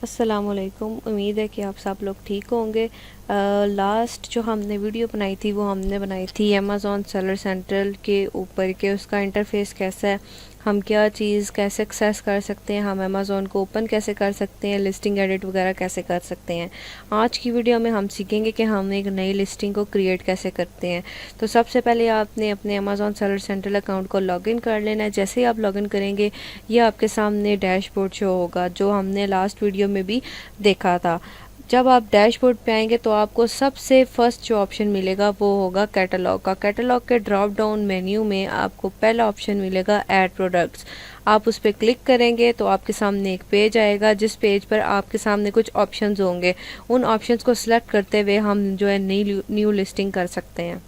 अस्सलामुअलैकुम। उम्मीद है कि आप सब लोग ठीक होंगे। लास्ट जो हमने वीडियो बनाई थी वो हमने बनाई थी अमेज़ॉन सेलर सेंटर के ऊपर के उसका इंटरफेस कैसा है, हम क्या चीज़ कैसे एक्सेस कर सकते हैं, हम अमेज़ॉन को ओपन कैसे कर सकते हैं, लिस्टिंग एडिट वगैरह कैसे कर सकते हैं। आज की वीडियो में हम सीखेंगे कि हम एक नई लिस्टिंग को क्रिएट कैसे करते हैं। तो सबसे पहले आपने अपने अमेज़ॉन सेलर सेंटर अकाउंट को लॉगिन कर लेना है। जैसे ही आप लॉगिन करेंगे ये आपके सामने डैशबोर्ड शो होगा जो हमने लास्ट वीडियो में भी देखा था। जब आप डैशबोर्ड पे आएंगे तो आपको सबसे फर्स्ट जो ऑप्शन मिलेगा वो होगा कैटलॉग का। कैटलॉग के ड्रॉप डाउन मेन्यू में आपको पहला ऑप्शन मिलेगा ऐड प्रोडक्ट्स। आप उस पर क्लिक करेंगे तो आपके सामने एक पेज आएगा जिस पेज पर आपके सामने कुछ ऑप्शंस होंगे। उन ऑप्शंस को सिलेक्ट करते हुए हम जो है न्यू लिस्टिंग कर सकते हैं।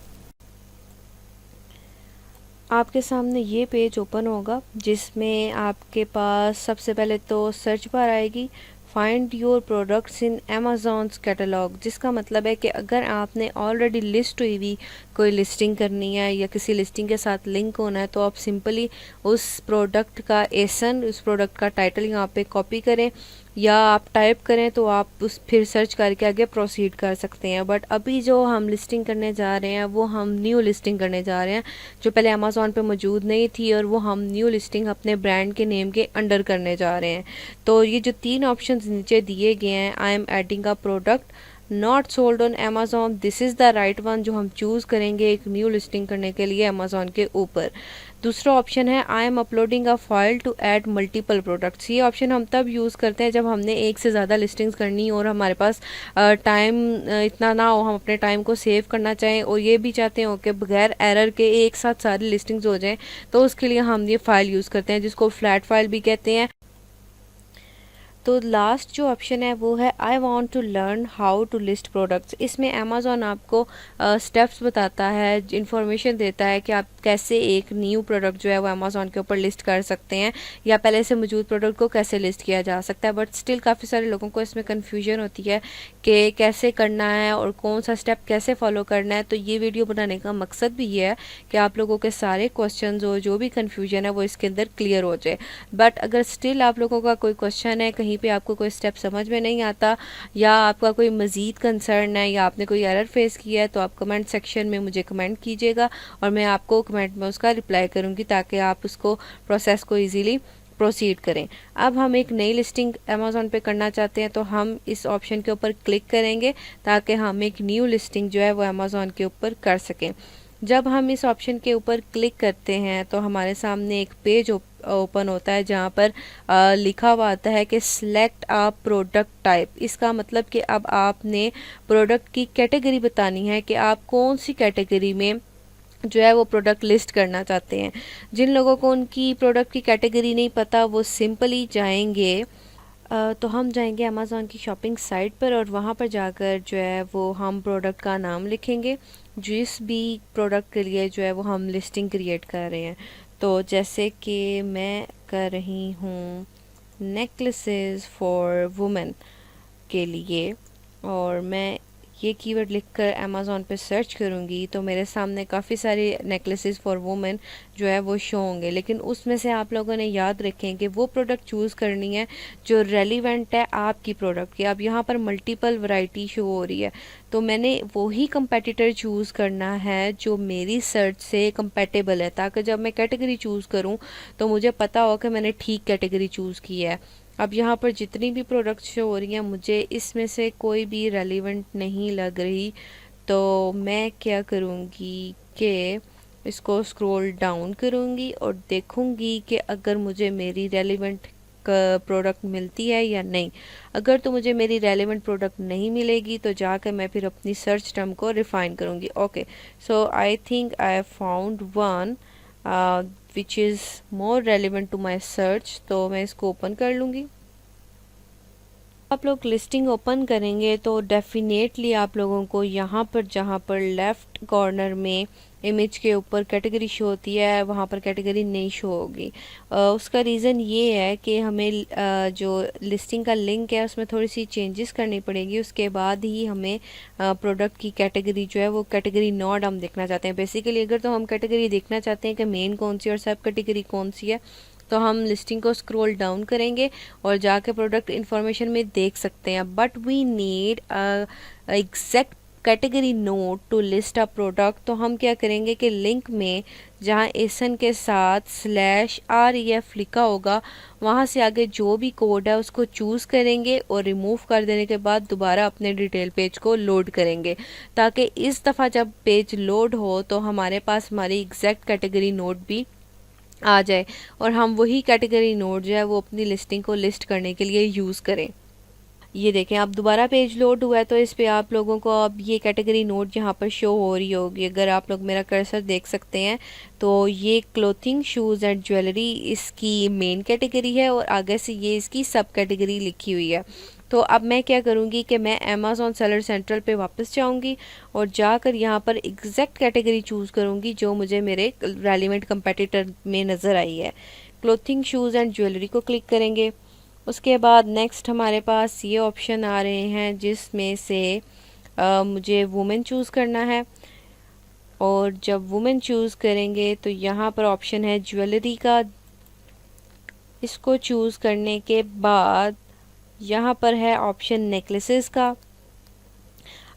आपके सामने ये पेज ओपन होगा जिसमें आपके पास सबसे पहले तो सर्च बार आएगी, find your products in Amazon's catalogue, जिसका मतलब है कि अगर आपने ऑलरेडी लिस्ट हुई हुई कोई लिस्टिंग करनी है या किसी लिस्टिंग के साथ लिंक होना है तो आप सिंपली उस प्रोडक्ट का एसन, उस प्रोडक्ट का टाइटल यहाँ पे कॉपी करें या आप टाइप करें तो आप उस फिर सर्च करके आगे प्रोसीड कर सकते हैं। बट अभी जो हम लिस्टिंग करने जा रहे हैं वो हम न्यू लिस्टिंग करने जा रहे हैं जो पहले अमेज़ॉन पे मौजूद नहीं थी, और वो हम न्यू लिस्टिंग अपने ब्रांड के नेम के अंडर करने जा रहे हैं। तो ये जो तीन ऑप्शंस नीचे दिए गए हैं, I am adding a product not sold on Amazon, this is the right one जो हम चूज़ करेंगे एक न्यू लिस्टिंग करने के लिए अमेज़ॉन के ऊपर। दूसरा ऑप्शन है I am uploading a file to add multiple products. ये ऑप्शन हम तब यूज़ करते हैं जब हमने एक से ज़्यादा लिस्टिंग्स करनी हो और हमारे पास टाइम इतना ना हो, हम अपने टाइम को सेव करना चाहें और ये भी चाहते हो कि बगैर एरर के एक साथ सारी लिस्टिंग्स हो जाएं, तो उसके लिए हम ये फ़ाइल यूज़ करते हैं जिसको फ्लैट फाइल भी कहते हैं। तो लास्ट जो ऑप्शन है वो है I want to learn how to list products. इसमें अमेज़ॉन आपको स्टेप्स बताता है, इंफॉर्मेशन देता है कि आप कैसे एक न्यू प्रोडक्ट जो है वो अमेज़ॉन के ऊपर लिस्ट कर सकते हैं या पहले से मौजूद प्रोडक्ट को कैसे लिस्ट किया जा सकता है। बट स्टिल काफ़ी सारे लोगों को इसमें कन्फ्यूजन होती है कि कैसे करना है और कौन सा स्टेप कैसे फॉलो करना है। तो ये वीडियो बनाने का मकसद भी ये है कि आप लोगों के सारे क्वेश्चन जो भी कन्फ्यूजन है वो इसके अंदर क्लियर हो जाए। बट अगर स्टिल आप लोगों का कोई क्वेश्चन है, कहीं पे आपको कोई स्टेप समझ में नहीं आता या आपका कोई मज़ीद कंसर्न है या आपने कोई एरर फेस किया है तो आप कमेंट सेक्शन में मुझे कमेंट कीजिएगा और मैं आपको कमेंट में उसका रिप्लाई करूँगी ताकि आप उसको प्रोसेस को ईज़िली प्रोसीड करें। अब हम एक नई लिस्टिंग अमेज़ॉन पे करना चाहते हैं तो हम इस ऑप्शन के ऊपर क्लिक करेंगे ताकि हम एक न्यू लिस्टिंग जो है वो अमेज़ॉन के ऊपर कर सकें। जब हम इस ऑप्शन के ऊपर क्लिक करते हैं तो हमारे सामने एक पेज ओपन होता है जहाँ पर लिखा हुआ आता है कि सिलेक्ट अ प्रोडक्ट टाइप। इसका मतलब कि अब आपने प्रोडक्ट की कैटेगरी बतानी है कि आप कौन सी कैटेगरी में जो है वो प्रोडक्ट लिस्ट करना चाहते हैं। जिन लोगों को उनकी प्रोडक्ट की कैटेगरी नहीं पता वो सिंपली जाएंगे, तो हम जाएंगे अमेज़ॉन की शॉपिंग साइट पर और वहाँ पर जाकर जो है वो हम प्रोडक्ट का नाम लिखेंगे जिस भी प्रोडक्ट के लिए जो है वो हम लिस्टिंग क्रिएट कर रहे हैं। तो जैसे कि मैं कर रही हूँ नेकलेसेस फॉर वुमेन के लिए और मैं ये कीवर्ड लिखकर अमेज़ॉन पे सर्च करूँगी तो मेरे सामने काफ़ी सारे नेकलेसेस फॉर वुमेन जो है वो शो होंगे। लेकिन उसमें से आप लोगों ने याद रखें कि वो प्रोडक्ट चूज़ करनी है जो रेलिवेंट है आपकी प्रोडक्ट की। अब यहाँ पर मल्टीपल वैरायटी शो हो रही है तो मैंने वही कंपेटिटर चूज़ करना है जो मेरी सर्च से कंपेटेबल है ताकि जब मैं कैटेगरी चूज़ करूँ तो मुझे पता हो कि मैंने ठीक कैटेगरी चूज़ की है। अब यहाँ पर जितनी भी प्रोडक्ट्स शो हो रही हैं मुझे इसमें से कोई भी रेलिवेंट नहीं लग रही, तो मैं क्या करूँगी कि इसको स्क्रॉल डाउन करूँगी और देखूँगी कि अगर मुझे मेरी रेलिवेंट प्रोडक्ट मिलती है या नहीं। अगर तो मुझे मेरी रेलिवेंट प्रोडक्ट नहीं मिलेगी तो जाकर मैं फिर अपनी सर्च टर्म को रिफाइन करूँगी। Okay, so I think I found one which is more relevant to my search, तो मैं इसको ओपन कर लूँगी। आप लोग लिस्टिंग ओपन करेंगे तो डेफिनेटली आप लोगों को यहाँ पर जहाँ पर लेफ़्ट कॉर्नर में इमेज के ऊपर कैटेगरी शो होती है वहाँ पर कैटेगरी नहीं शो होगी। उसका रीज़न ये है कि हमें जो लिस्टिंग का लिंक है उसमें थोड़ी सी चेंजेस करनी पड़ेगी, उसके बाद ही हमें प्रोडक्ट की कैटेगरी जो है वो कैटेगरी नॉट हम देखना चाहते हैं। बेसिकली अगर तो हम कैटेगरी देखना चाहते हैं कि मेन कौन सी और सब कैटेगरी कौन सी है तो हम लिस्टिंग को स्क्रॉल डाउन करेंगे और जाके प्रोडक्ट इन्फॉर्मेशन में देख सकते हैं, but we need exact category node to list a product. तो हम क्या करेंगे कि लिंक में जहाँ एसन के साथ /REF लिखा होगा, वहाँ से आगे जो भी कोड है उसको चूज़ करेंगे और रिमूव कर देने के बाद दोबारा अपने डिटेल पेज को लोड करेंगे, ताकि इस दफ़ा जब पेज लोड हो तो हमारे पास हमारी एग्जैक्ट कैटेगरी नोट भी आ जाए और हम वही कैटेगरी नोट जो है वो अपनी लिस्टिंग को लिस्ट करने के लिए यूज़ करें। ये देखें, अब दोबारा पेज लोड हुआ है तो इस पे आप लोगों को अब ये कैटेगरी नोट यहाँ पर शो हो रही होगी। अगर आप लोग मेरा कर्सर देख सकते हैं तो ये क्लोथिंग, शूज़ एंड ज्वेलरी इसकी मेन कैटेगरी है और आगे से ये इसकी सब कैटेगरी लिखी हुई है। तो अब मैं क्या करूँगी कि मैं अमेज़ॉन सेलर सेंट्रल पे वापस जाऊँगी और जाकर यहाँ पर एग्जैक्ट कैटेगरी चूज़ करूँगी जो मुझे मेरे रेलिवेंट कंपेटिटर में नज़र आई है। क्लोथिंग, शूज़ एंड ज्वेलरी को क्लिक करेंगे। उसके बाद नेक्स्ट हमारे पास ये ऑप्शन आ रहे हैं जिसमें से मुझे वुमेन चूज़ करना है, और जब वुमेन चूज़ करेंगे तो यहाँ पर ऑप्शन है ज्वेलरी का। इसको चूज़ करने के बाद यहाँ पर है ऑप्शन नेकलेसेस का।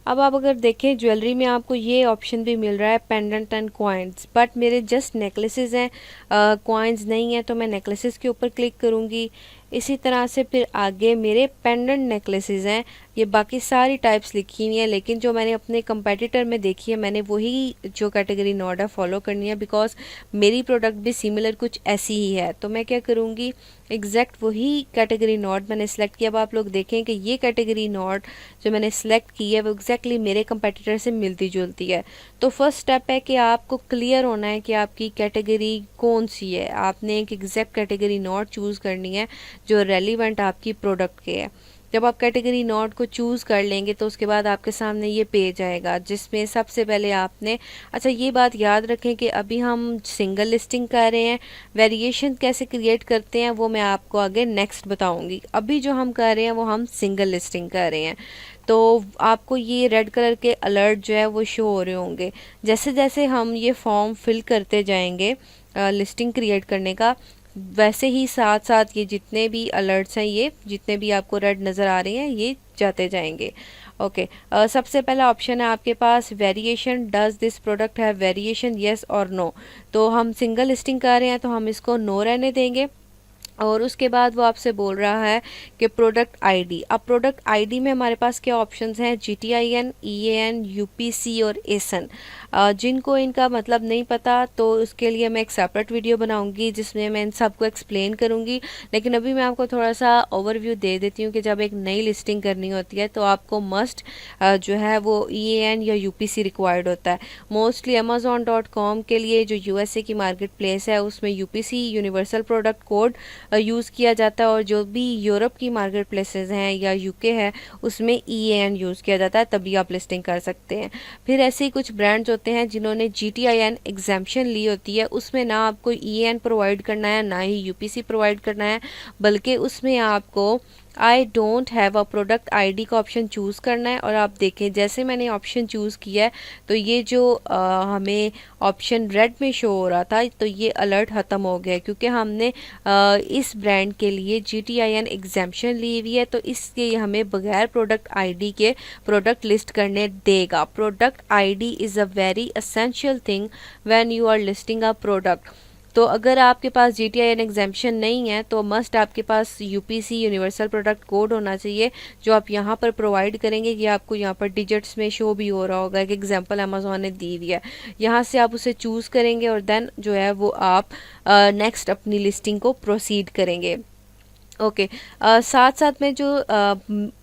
अब आप अगर देखें ज्वेलरी में आपको ये ऑप्शन भी मिल रहा है पेंडेंट एंड कॉइन्स, बट मेरे जस्ट नेकलेसेस हैं, कॉइन्स नहीं है, तो मैं नेकलेसेस के ऊपर क्लिक करूँगी। इसी तरह से फिर आगे मेरे पेंडेंट नेकलेसेस हैं, ये बाकी सारी टाइप्स लिखी हुई हैं, लेकिन जो मैंने अपने कंपेटिटर में देखी है मैंने वही जो कैटेगरी नोट है फॉलो करनी है, बिकॉज मेरी प्रोडक्ट भी सिमिलर कुछ ऐसी ही है। तो मैं क्या करूँगी, एग्जैक्ट वही कैटेगरी नोट मैंने सेलेक्ट किया। अब आप लोग देखें कि ये कैटेगरी नोट जो मैंने सेलेक्ट की है वो एग्जैक्टली मेरे कंपेटिटर से मिलती जुलती है। तो फर्स्ट स्टेप है कि आपको क्लियर होना है कि आपकी कैटेगरी कौन सी है। आपने एक एग्जैक्ट कैटेगरी नोट चूज़ करनी है जो रेलिवेंट आपकी प्रोडक्ट के है। जब आप कैटेगरी नोट को चूज़ कर लेंगे तो उसके बाद आपके सामने ये पेज आएगा जिसमें सबसे पहले आपने, अच्छा ये बात याद रखें कि अभी हम सिंगल लिस्टिंग कर रहे हैं, वेरिएशन कैसे क्रिएट करते हैं वो मैं आपको आगे नेक्स्ट बताऊंगी। अभी जो हम कर रहे हैं वो हम सिंगल लिस्टिंग कर रहे हैं। तो आपको ये रेड कलर के अलर्ट जो है वो शो हो रहे होंगे। जैसे जैसे हम ये फॉर्म फिल करते जाएंगे लिस्टिंग क्रिएट करने का, वैसे ही साथ साथ ये जितने भी अलर्ट्स हैं, ये जितने भी आपको रेड नज़र आ रहे हैं ये जाते जाएंगे। ओके, सबसे पहला ऑप्शन है आपके पास variation, does this product have variation, yes और नो। तो हम सिंगल लिस्टिंग कर रहे हैं तो हम इसको नो रहने देंगे। और उसके बाद वो आपसे बोल रहा है कि प्रोडक्ट आईडी। अब प्रोडक्ट आईडी में हमारे पास क्या ऑप्शंस हैं, GTIN, EAN, UPC और ASIN। जिनको इनका मतलब नहीं पता तो उसके लिए मैं एक सेपरेट वीडियो बनाऊंगी जिसमें मैं इन सबको एक्सप्लेन करूंगी, लेकिन अभी मैं आपको थोड़ा सा ओवरव्यू दे देती हूँ कि जब एक नई लिस्टिंग करनी होती है तो आपको मस्ट जो है वो EAN या UPC रिक्वायर्ड होता है। मोस्टली Amazon.com के लिए जो USA की मार्केट प्लेस है उसमें UPC universal product code use किया जाता है, और जो भी यूरोप की मार्केट प्लेसेस हैं या UK है उसमें EAN यूज़ किया जाता है, तभी आप लिस्टिंग कर सकते हैं। फिर ऐसे ही कुछ ब्रांड्स होते हैं जिन्होंने GTIN एग्जाम्पशन ली होती है, उसमें ना आपको EAN प्रोवाइड करना है ना ही UPC प्रोवाइड करना है, बल्कि उसमें आपको I don't have a product ID का ऑप्शन चूज़ करना है। और आप देखें जैसे मैंने ऑप्शन चूज़ किया है तो ये जो हमें ऑप्शन रेड में शो हो रहा था तो ये अलर्ट ख़त्म हो गया क्योंकि हमने इस ब्रांड के लिए GTIN एग्जाम्पशन ली हुई है, तो इसलिए हमें बगैर प्रोडक्ट आईडी के प्रोडक्ट लिस्ट करने देगा। Product ID is a very essential thing when you are listing a product. तो अगर आपके पास GTIN एग्जाम्पशन नहीं है तो मस्ट आपके पास UPC यूनिवर्सल प्रोडक्ट कोड होना चाहिए जो आप यहाँ पर प्रोवाइड करेंगे। ये आपको यहाँ पर डिजिट्स में शो भी हो रहा होगा, एक एग्जांपल अमेज़ॉन ने दी हुई है। यहाँ से आप उसे चूज़ करेंगे और देन जो है वो आप नेक्स्ट अपनी लिस्टिंग को प्रोसीड करेंगे। ओके, साथ साथ में जो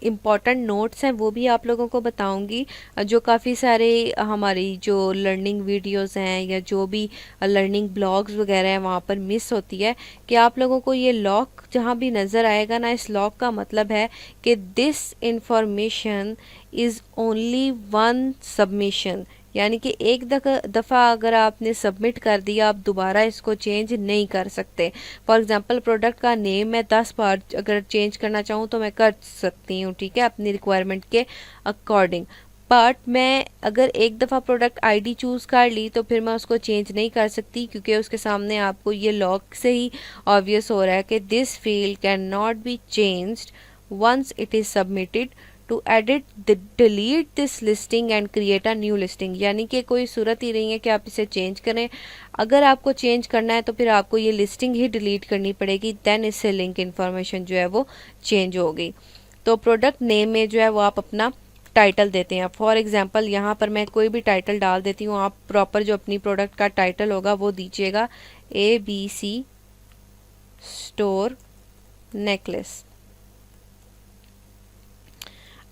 इम्पॉर्टेंट नोट्स हैं वो भी आप लोगों को बताऊंगी। जो काफ़ी सारे हमारी जो लर्निंग वीडियोस हैं या जो भी लर्निंग ब्लॉग्स वगैरह हैं वहाँ पर मिस होती है कि आप लोगों को ये लॉक जहाँ भी नज़र आएगा ना, इस लॉक का मतलब है कि this information is only one submission, यानी कि एक दफ़ा अगर आपने सबमिट कर दिया आप दोबारा इसको चेंज नहीं कर सकते। फॉर एग्जांपल प्रोडक्ट का नेम मैं 10 बार अगर चेंज करना चाहूँ तो मैं कर सकती हूँ, ठीक है, अपनी रिक्वायरमेंट के अकॉर्डिंग। बट मैं अगर एक दफ़ा प्रोडक्ट आईडी चूज़ कर ली तो फिर मैं उसको चेंज नहीं कर सकती, क्योंकि उसके सामने आपको ये लॉक से ही ऑब्वियस हो रहा है कि this field can not be changed once it is submitted to edit delete this listing and create a new listing. यानी कि कोई सूरत ही नहीं है कि आप इसे चेंज करें। अगर आपको चेंज करना है तो फिर आपको ये लिस्टिंग ही डिलीट करनी पड़ेगी, देन इससे लिंक इन्फॉर्मेशन जो है वो चेंज होगी। तो प्रोडक्ट नेम में जो है वो आप अपना टाइटल देते हैं। फॉर एग्जांपल यहाँ पर मैं कोई भी टाइटल डाल देती हूँ, आप प्रॉपर जो अपनी प्रोडक्ट का टाइटल होगा वो दीजिएगा, ABC स्टोर नेकलेस।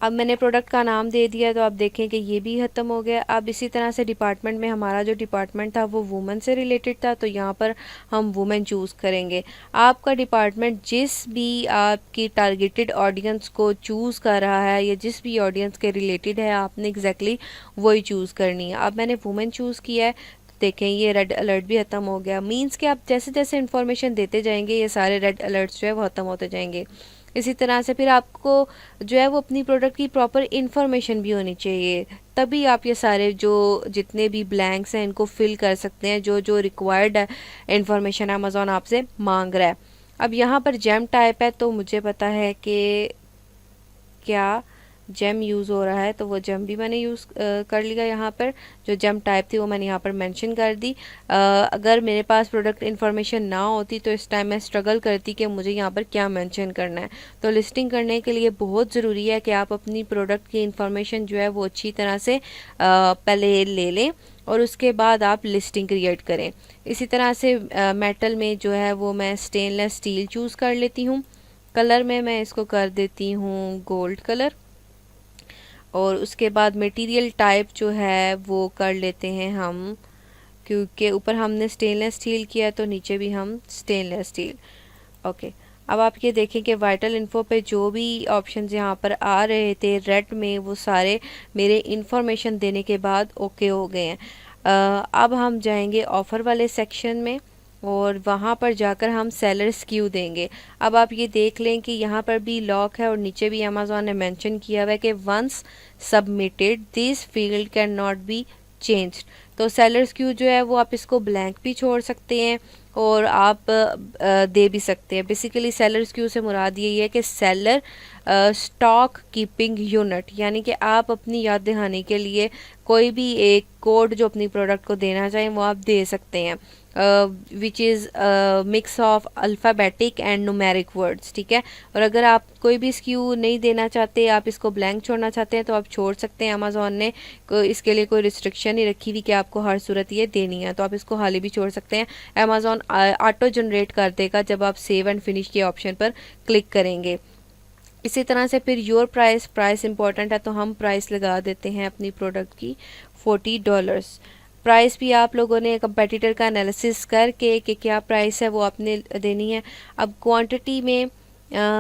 अब मैंने प्रोडक्ट का नाम दे दिया तो आप देखें कि ये भी ख़त्म हो गया। अब इसी तरह से डिपार्टमेंट में हमारा जो डिपार्टमेंट था वो वुमेन से रिलेटेड था, तो यहाँ पर हम वुमेन चूज़ करेंगे। आपका डिपार्टमेंट जिस भी आपकी टारगेटेड ऑडियंस को चूज़ कर रहा है या जिस भी ऑडियंस के रिलेटेड है, आपने एग्जैक्टली वही चूज़ करनी है। अब मैंने वुमेन चूज़ किया है, देखें ये रेड अलर्ट भी ख़त्म हो गया। मीन्स कि आप जैसे जैसे इन्फॉर्मेशन देते जाएंगे ये सारे रेड अलर्ट्स जो है वो ख़त्म होते जाएंगे। इसी तरह से फिर आपको जो है वो अपनी प्रोडक्ट की प्रॉपर इन्फॉर्मेशन भी होनी चाहिए, तभी आप ये सारे जो जितने भी ब्लैंक्स हैं इनको फिल कर सकते हैं, जो जो रिक्वायर्ड इन्फॉर्मेशन अमेज़ॉन आपसे मांग रहा है। अब यहाँ पर जेम टाइप है, तो मुझे पता है कि क्या जेम यूज़ हो रहा है, तो वो जेम भी मैंने यूज़ कर लिया। यहाँ पर जो जेम टाइप थी वो मैंने यहाँ पर मेंशन कर दी। अगर मेरे पास प्रोडक्ट इन्फॉर्मेशन ना होती तो इस टाइम मैं स्ट्रगल करती कि मुझे यहाँ पर क्या मेंशन करना है। तो लिस्टिंग करने के लिए बहुत ज़रूरी है कि आप अपनी प्रोडक्ट की इन्फॉर्मेशन जो है वो अच्छी तरह से पहले ले लें और उसके बाद आप लिस्टिंग क्रिएट करें। इसी तरह से मेटल में जो है वो मैं स्टेनलेस स्टील चूज़ कर लेती हूँ। कलर में मैं इसको कर देती हूँ गोल्ड कलर, और उसके बाद मटेरियल टाइप जो है वो कर लेते हैं हम, क्योंकि ऊपर हमने स्टेनलेस स्टील किया तो नीचे भी हम स्टेनलेस स्टील। ओके, अब आप ये देखें कि वाइटल इन्फो पे जो भी ऑप्शंस यहाँ पर आ रहे थे रेड में, वो सारे मेरे इन्फॉर्मेशन देने के बाद ओके हो गए हैं। अब हम जाएंगे ऑफ़र वाले सेक्शन में और वहाँ पर जाकर हम सेलर स्क्यू देंगे। अब आप ये देख लें कि यहाँ पर भी लॉक है और नीचे भी अमेज़ॉन ने मेंशन किया हुआ है कि once submitted this field can not be changed. तो सेलर स्क्यू जो है वो आप इसको ब्लैंक भी छोड़ सकते हैं और आप दे भी सकते हैं। बेसिकली सेलर स्क्यू से मुराद यही है कि सेलर स्टॉक कीपिंग यूनिट, यानी कि आप अपनी याद दहानी के लिए कोई भी एक कोड जो अपनी प्रोडक्ट को देना चाहें वो आप दे सकते हैं, which is mix of alphabetic and numeric words. ठीक है, और अगर आप कोई भी स्क्यू नहीं देना चाहते, आप इसको ब्लैंक छोड़ना चाहते हैं तो आप छोड़ सकते हैं। अमेज़ॉन ने इसके लिए कोई रिस्ट्रिक्शन नहीं रखी हुई कि आपको हर सूरत ये देनी है, तो आप इसको हाली भी छोड़ सकते हैं। अमेज़ॉन ऑटो जनरेट कर देगा जब आप सेव एंड फिनिश के ऑप्शन पर क्लिक करेंगे। इसी तरह से फिर योर प्राइस इंपॉर्टेंट है, तो हम प्राइस लगा देते हैं अपनी प्रोडक्ट की $40। प्राइस भी आप लोगों ने कंपेटिटर का एनालिसिस करके कि क्या प्राइस है वो आपने देनी है। अब क्वांटिटी में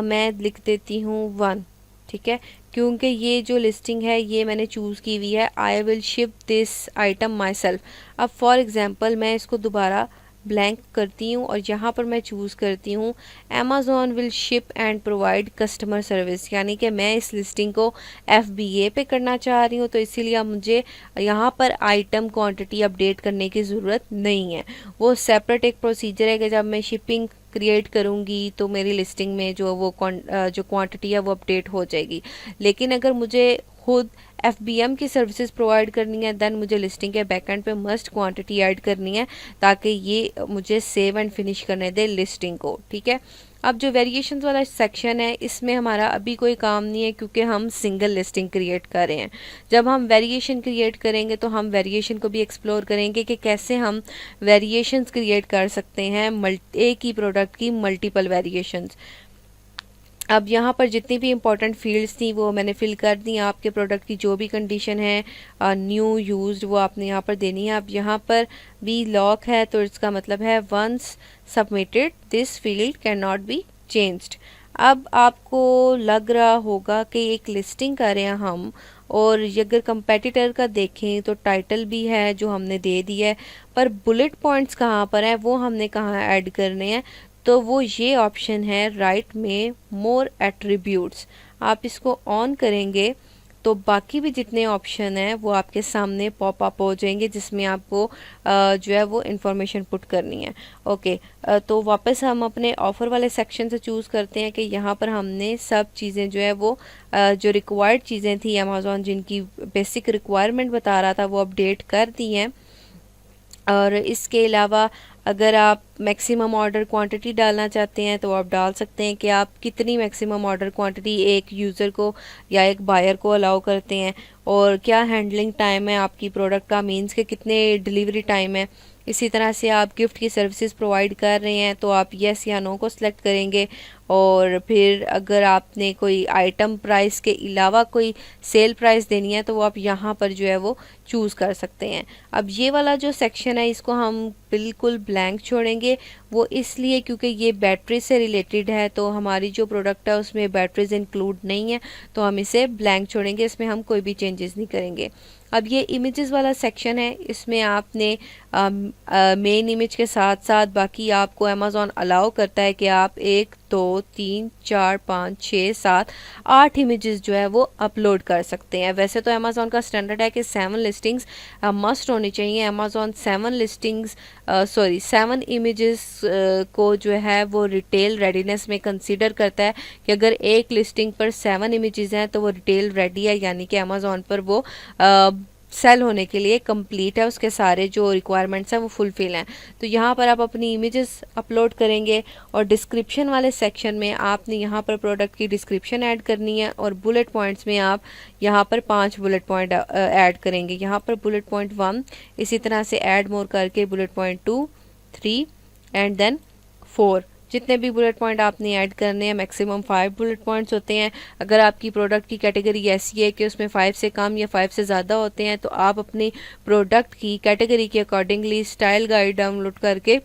मैं लिख देती हूँ 1, ठीक है, क्योंकि ये जो लिस्टिंग है ये मैंने चूज़ की हुई है, I will ship this item my self. अब फॉर एग्ज़ाम्पल मैं इसको दोबारा ब्लैंक करती हूँ और यहाँ पर मैं चूज़ करती हूँ Amazon will ship and provide customer service, यानी कि मैं इस लिस्टिंग को FBA पे करना चाह रही हूँ, तो इसीलिए अब मुझे यहाँ पर आइटम क्वांटिटी अपडेट करने की ज़रूरत नहीं है। वो सेपरेट एक प्रोसीजर है कि जब मैं शिपिंग क्रिएट करूँगी तो मेरी लिस्टिंग में जो वो जो क्वांटिटी है वो अपडेट हो जाएगी। लेकिन अगर मुझे खुद FBM की सर्विसेज प्रोवाइड करनी है, देन मुझे लिस्टिंग के बैकएंड पे मस्ट क्वांटिटी ऐड करनी है ताकि ये मुझे सेव एंड फिनिश करने दे लिस्टिंग को। ठीक है, अब जो वेरिएशंस वाला सेक्शन है इसमें हमारा अभी कोई काम नहीं है क्योंकि हम सिंगल लिस्टिंग क्रिएट कर रहे हैं। जब हम वेरिएशन क्रिएट करेंगे तो हम वेरिएशन को भी एक्सप्लोर करेंगे कि कैसे हम वेरिएशंस क्रिएट कर सकते हैं, एक ही प्रोडक्ट की मल्टीपल वेरिएशंस। अब यहाँ पर जितनी भी इंपॉर्टेंट फील्ड्स थी वो मैंने फिल कर दी। आपके प्रोडक्ट की जो भी कंडीशन है न्यू यूज्ड वो आपने यहाँ पर देनी है। अब यहाँ पर भी लॉक है तो इसका मतलब है once submitted this field can not be changed. अब आपको लग रहा होगा कि एक लिस्टिंग कर रहे हैं हम, और अगर कंपेटिटर का देखें तो टाइटल भी है जो हमने दे दिया है, पर बुलेट पॉइंट्स कहाँ पर हैं वो हमने कहाँ ऐड करने हैं, तो वो ये ऑप्शन है राइट में मोर एट्रीब्यूट्स। आप इसको ऑन करेंगे तो बाकी भी जितने ऑप्शन हैं वो आपके सामने पॉप अप हो जाएंगे, जिसमें आपको जो है वो इन्फॉर्मेशन पुट करनी है। ओके, तो वापस हम अपने ऑफ़र वाले सेक्शन से चूज़ करते हैं कि यहाँ पर हमने सब चीज़ें जो है वो जो रिक्वायर्ड चीज़ें थी अमेज़ॉन जिनकी बेसिक रिक्वायरमेंट बता रहा था वो अपडेट कर दी हैं। और इसके अलावा अगर आप मैक्सिमम ऑर्डर क्वांटिटी डालना चाहते हैं तो आप डाल सकते हैं कि आप कितनी मैक्सिमम ऑर्डर क्वांटिटी एक यूज़र को या एक बायर को अलाउ करते हैं, और क्या हैंडलिंग टाइम है आपकी प्रोडक्ट का, मीन्स के कितने डिलीवरी टाइम है। इसी तरह से आप गिफ्ट की सर्विसेज प्रोवाइड कर रहे हैं तो आप येस या नो को सिलेक्ट करेंगे। और फिर अगर आपने कोई आइटम प्राइस के अलावा कोई सेल प्राइस देनी है तो वो आप यहाँ पर जो है वो चूज़ कर सकते हैं। अब ये वाला जो सेक्शन है इसको हम बिल्कुल ब्लैंक छोड़ेंगे, वो इसलिए क्योंकि ये बैटरी से रिलेटेड है, तो हमारी जो प्रोडक्ट है उसमें बैटरीज इंक्लूड नहीं है, तो हम इसे ब्लैंक छोड़ेंगे, इसमें हम कोई भी चेंजेस नहीं करेंगे। अब ये इमेजेस वाला सेक्शन है, इसमें आपने मेन इमेज के साथ साथ बाकी आपको अमेज़ॉन अलाउ करता है कि आप 1 2 3 4 5 6 7 8 इमेजेस जो है वो अपलोड कर सकते हैं। वैसे तो अमेज़ॉन का स्टैंडर्ड है कि 7 लिस्टिंग्स मस्ट होनी चाहिए। अमेज़ॉन 7 इमेजेस को जो है वो रिटेल रेडीनेस में कंसीडर करता है कि अगर एक लिस्टिंग पर 7 इमेजेस हैं तो वो रिटेल रेडी है, यानी कि अमेज़ॉन पर वो सेल होने के लिए कंप्लीट है, उसके सारे जो रिक्वायरमेंट्स हैं वो फुलफिल हैं। तो यहाँ पर आप अपनी इमेजेस अपलोड करेंगे और डिस्क्रिप्शन वाले सेक्शन में आपने यहाँ पर प्रोडक्ट की डिस्क्रिप्शन ऐड करनी है, और बुलेट पॉइंट्स में आप यहाँ पर 5 बुलेट पॉइंट ऐड करेंगे। यहाँ पर बुलेट पॉइंट 1 इसी तरह से ऐड मोर करके बुलेट पॉइंट 2 3 एंड देन 4, जितने भी बुलेट पॉइंट आपने ऐड करने हैं, मैक्सिमम 5 बुलेट पॉइंट्स होते हैं। अगर आपकी प्रोडक्ट की कैटेगरी ऐसी है कि उसमें 5 से कम या 5 से ज़्यादा होते हैं तो आप अपनी प्रोडक्ट की कैटेगरी के अकॉर्डिंगली स्टाइल गाइड डाउनलोड करके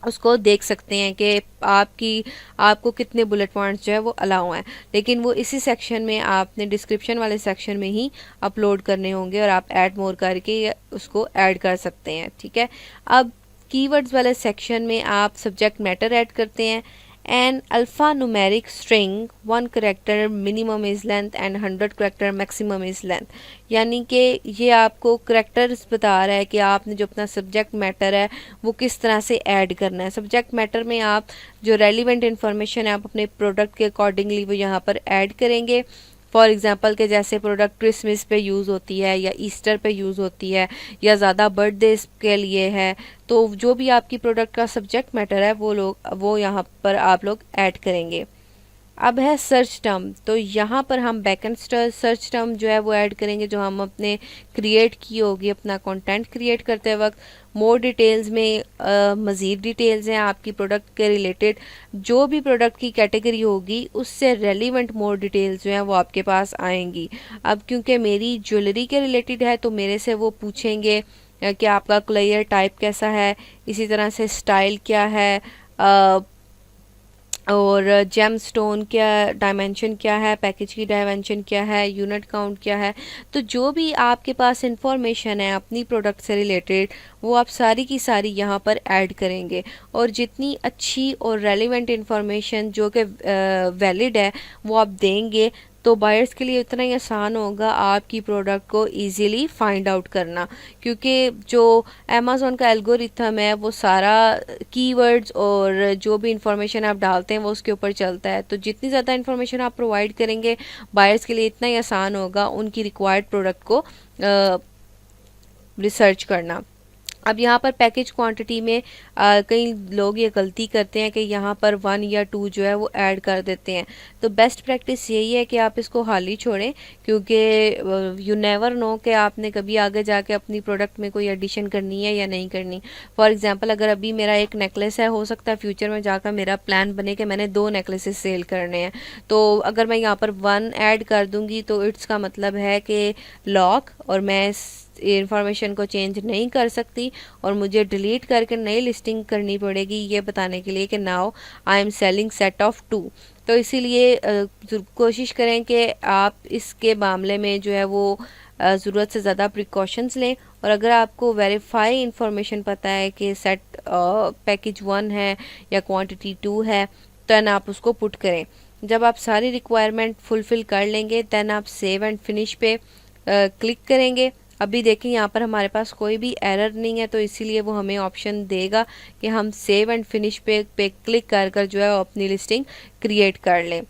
उसको देख सकते हैं कि आपको कितने बुलेट पॉइंट्स जो है वो अलाउ हैं। लेकिन वो इसी सेक्शन में आपने डिस्क्रिप्शन वाले सेक्शन में ही अपलोड करने होंगे, और आप ऐड मोर करके उसको ऐड कर सकते हैं। ठीक है, अब कीवर्ड्स वाले सेक्शन में आप सब्जेक्ट मैटर ऐड करते हैं। An alpha numeric string 1 character minimum is length and 100 character maximum is length, यानी कि ये आपको करेक्टर्स बता रहा है कि आपने जो अपना सब्जेक्ट मैटर है वो किस तरह से ऐड करना है। सब्जेक्ट मैटर में आप जो रेलिवेंट इन्फॉर्मेशन है आप अपने प्रोडक्ट के अकॉर्डिंगली वो यहाँ पर ऐड करेंगे। फॉर एग्ज़ाम्पल के जैसे प्रोडक्ट क्रिसमस पे यूज़ होती है या ईस्टर पे यूज़ होती है या ज़्यादा बर्थडेज के लिए है, तो जो भी आपकी प्रोडक्ट का सब्जेक्ट मैटर है वो यहाँ पर आप लोग ऐड करेंगे। अब है सर्च टर्म, तो यहाँ पर हम बैकएंड सर्च टर्म जो है वो ऐड करेंगे जो हम अपने क्रिएट की होगी अपना कंटेंट क्रिएट करते वक्त। मोर डिटेल्स में मज़ीद डिटेल्स हैं आपकी प्रोडक्ट के रिलेटेड, जो भी प्रोडक्ट की कैटेगरी होगी उससे रेलिवेंट मोर डिटेल्स जो हैं वो आपके पास आएंगी। अब क्योंकि मेरी ज्वेलरी के रिलेटेड है तो मेरे से वो पूछेंगे कि आपका कलर टाइप कैसा है, इसी तरह से स्टाइल क्या है, और जेम स्टोन क्या डायमेंशन क्या है, पैकेज की डायमेंशन क्या है, यूनिट काउंट क्या है। तो जो भी आपके पास इंफॉर्मेशन है अपनी प्रोडक्ट से रिलेटेड वो आप सारी की सारी यहाँ पर ऐड करेंगे, और जितनी अच्छी और रेलिवेंट इंफॉर्मेशन जो कि वैलिड है वो आप देंगे तो बायर्स के लिए उतना ही आसान होगा आपकी प्रोडक्ट को इजीली फाइंड आउट करना, क्योंकि जो अमेज़ॉन का एल्गोरिथम है वो सारा कीवर्ड्स और जो भी इंफॉर्मेशन आप डालते हैं वो उसके ऊपर चलता है। तो जितनी ज़्यादा इंफॉर्मेशन आप प्रोवाइड करेंगे बायर्स के लिए इतना ही आसान होगा उनकी रिक्वायर्ड प्रोडक्ट को रिसर्च करना। अब यहाँ पर पैकेज क्वांटिटी में कई लोग ये गलती करते हैं कि यहाँ पर 1 या 2 जो है वो ऐड कर देते हैं। तो बेस्ट प्रैक्टिस यही है कि आप इसको हाल ही छोड़ें, क्योंकि यू नेवर नो कि आपने कभी आगे जाके अपनी प्रोडक्ट में कोई एडिशन करनी है या नहीं करनी। फॉर एग्जांपल अगर अभी मेरा एक नेकलेस है, हो सकता है फ्यूचर में जाकर मेरा प्लान बने कि मैंने 2 नेकलेसेस सेल करने हैं, तो अगर मैं यहाँ पर 1 ऐड कर दूँगी तो इट्स का मतलब है कि लॉक, और मैं इंफॉर्मेशन को चेंज नहीं कर सकती और मुझे डिलीट करके नई लिस्टिंग करनी पड़ेगी ये बताने के लिए कि now I am selling set of 2। तो इसीलिए कोशिश करें कि आप इसके मामले में जो है वो ज़रूरत से ज़्यादा प्रिकॉशंस लें, और अगर आपको वेरीफाई इंफॉर्मेशन पता है कि सेट पैकेज 1 है या क्वांटिटी 2 है तो आप उसको पुट करें। जब आप सारी रिक्वायरमेंट फुलफ़िल कर लेंगे देन आप सेव एंड फिनिश पे क्लिक करेंगे। अभी देखें यहाँ पर हमारे पास कोई भी एरर नहीं है, तो इसीलिए वो हमें ऑप्शन देगा कि हम सेव एंड फिनिश पे क्लिक कर कर जो है अपनी लिस्टिंग क्रिएट कर लें।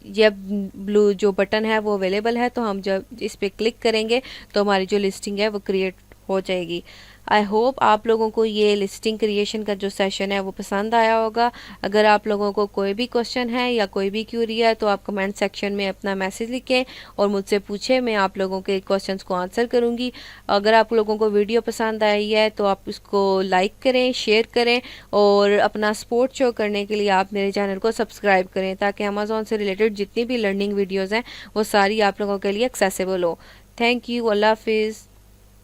जब ब्लू जो बटन है वो अवेलेबल है, तो हम जब इस पे क्लिक करेंगे तो हमारी जो लिस्टिंग है वो क्रिएट हो जाएगी। आई होप आप लोगों को ये लिस्टिंग क्रिएशन का जो सेशन है वो पसंद आया होगा। अगर आप लोगों को कोई भी क्वेश्चन है या कोई भी क्यूरी है तो आप कमेंट सेक्शन में अपना मैसेज लिखें और मुझसे पूछें, मैं आप लोगों के क्वेश्चंस को आंसर करूंगी। अगर आप लोगों को वीडियो पसंद आई है तो आप इसको लाइक करें, शेयर करें और अपना सपोर्ट शो करने के लिए आप मेरे चैनल को सब्सक्राइब करें, ताकि अमेज़ॉन से रिलेटेड जितनी भी लर्निंग वीडियोज़ हैं वो सारी आप लोगों के लिए एक्सेसिबल हो। Thank you. अल्लाह हाफिज़।